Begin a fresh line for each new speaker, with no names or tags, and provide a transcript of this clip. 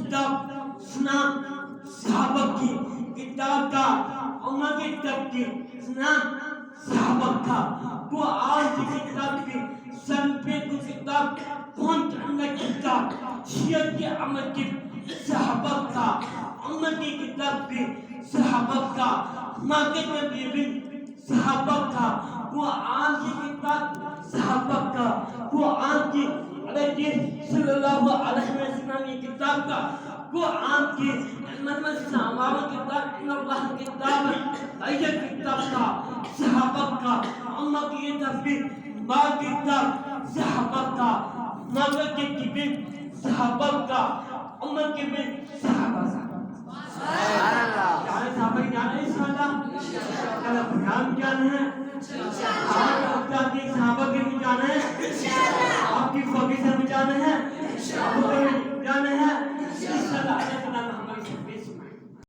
किताब सुना सहाबा की किताब का उम्र की किताब की सुना सहाबा का वो आज की किताब की संपे की किताब कौन जानना किताब शियत के अमल की सहाबा का उम्र की किताब की सहाबा का माके में भी सहाबा का वो आज की किताब सहाबा का वो आज की सल्लल्लाहु अलैहि वसल्लम की किताब का वो आज की मतलब सामावा किताब इन्नल्लाह किताब अय्य किताब का सहाबा का अल्लाह की तस्बीह मां किताब सहाबा का मां के किताब सहाबा का उम्र के में सहाबा सुभान अल्लाह जाने सहाबा की जाने इंशाअल्लाह कल बयान ज्ञान है इंशाअल्लाह आपकी सहाबा के भी जाना है इंशाअल्लाह आपकी फकीह से भी जाना है इंशाअल्लाह